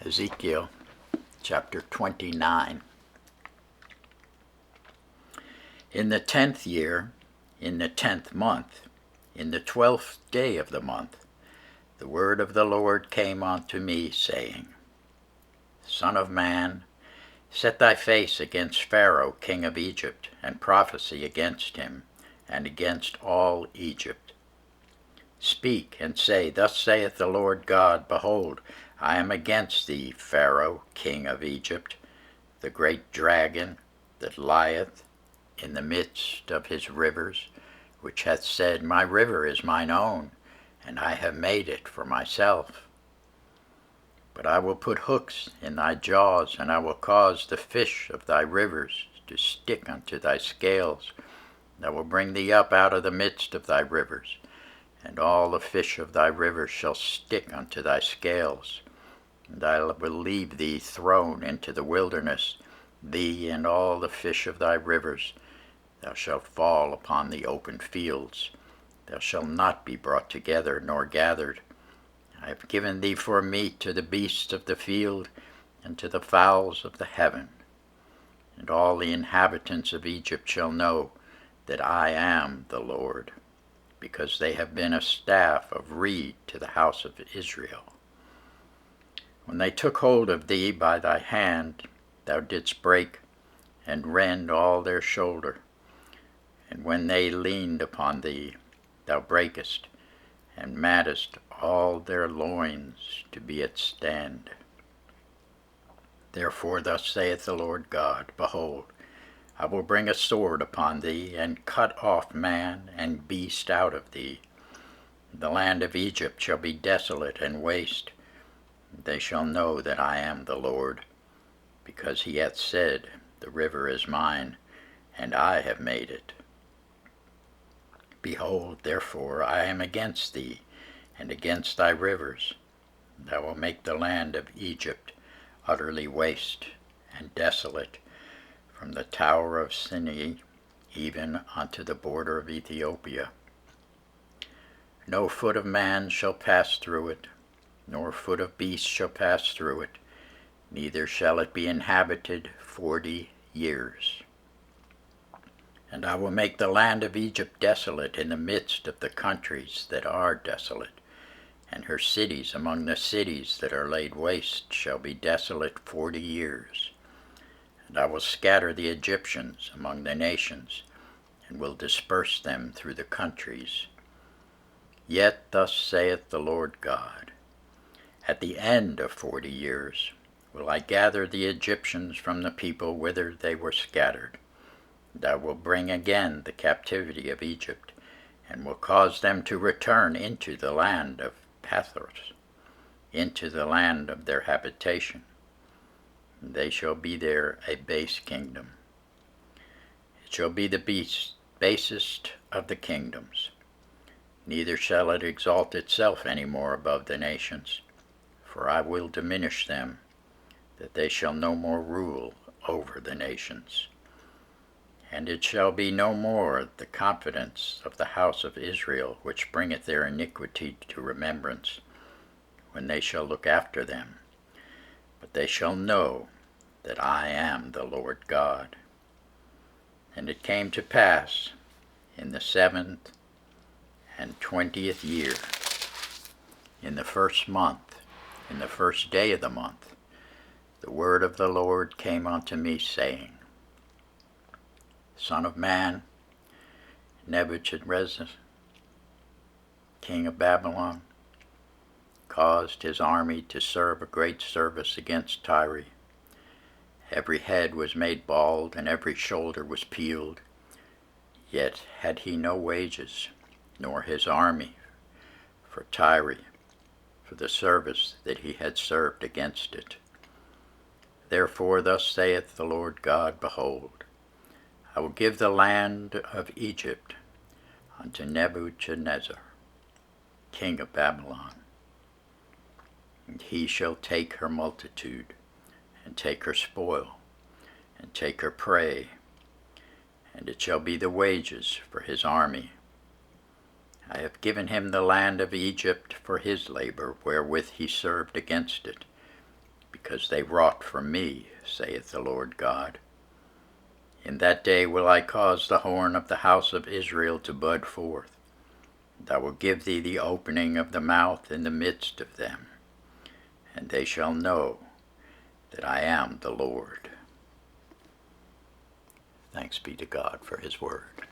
Ezekiel chapter 29. In the 10th year, in the 10th month, in the 12th day of the month, the word of the Lord came unto me, saying, Son of man, set thy face against Pharaoh king of Egypt, and prophesy against him, and against all Egypt. Speak and say, Thus saith the Lord God, Behold, I am against thee, Pharaoh king of Egypt, the great dragon that lieth in the midst of his rivers, which hath said, My river is mine own, and I have made it for myself. But I will put hooks in thy jaws, and I will cause the fish of thy rivers to stick unto thy scales. And I will bring thee up out of the midst of thy rivers, and all the fish of thy rivers shall stick unto thy scales. And I will leave thee thrown into the wilderness, thee and all the fish of thy rivers. Thou shalt fall upon the open fields. Thou shalt not be brought together nor gathered. I have given thee for meat to the beasts of the field, and to the fowls of the heaven. And all the inhabitants of Egypt shall know that I am the Lord, because they have been a staff of reed to the house of Israel. When they took hold of thee by thy hand, thou didst break and rend all their shoulder. And when they leaned upon thee, thou breakest, and maddest all their loins to be at stand. Therefore thus saith the Lord God, Behold, I will bring a sword upon thee, and cut off man and beast out of thee. The land of Egypt shall be desolate and waste. They shall know that I am the Lord, because he hath said, The river is mine, and I have made it. Behold, therefore, I am against thee, and against thy rivers. And I will make the land of Egypt utterly waste and desolate, from the tower of Sinai even unto the border of Ethiopia. No foot of man shall pass through it, nor foot of beast shall pass through it, neither shall it be inhabited 40 years. And I will make the land of Egypt desolate in the midst of the countries that are desolate, and her cities among the cities that are laid waste shall be desolate 40 years. And I will scatter the Egyptians among the nations, and will disperse them through the countries. Yet thus saith the Lord God, At the end of 40 years will I gather the Egyptians from the people whither they were scattered. And I will bring again the captivity of Egypt, and will cause them to return into the land of Pathros, into the land of their habitation. And they shall be there a base kingdom. It shall be the basest of the kingdoms. Neither shall it exalt itself any more above the nations, for I will diminish them, that they shall no more rule over the nations. And it shall be no more the confidence of the house of Israel, which bringeth their iniquity to remembrance, when they shall look after them. But they shall know that I am the Lord God. And it came to pass in the 7th and 20th year, in the 1st month, in the 1st day of the month, the word of the Lord came unto me, saying, Son of man, Nebuchadnezzar, king of Babylon, caused his army to serve a great service against Tyre. Every head was made bald, and every shoulder was peeled. Yet had he no wages, nor his army, for Tyre, for the service that he had served against it. Therefore thus saith the Lord God, Behold, I will give the land of Egypt unto Nebuchadnezzar, king of Babylon. And he shall take her multitude, and take her spoil, and take her prey, and it shall be the wages for his army. I have given him the land of Egypt for his labor, wherewith he served against it, because they wrought from me, saith the Lord God. In that day will I cause the horn of the house of Israel to bud forth, and I will give thee the opening of the mouth in the midst of them, and they shall know that I am the Lord. Thanks be to God for his word.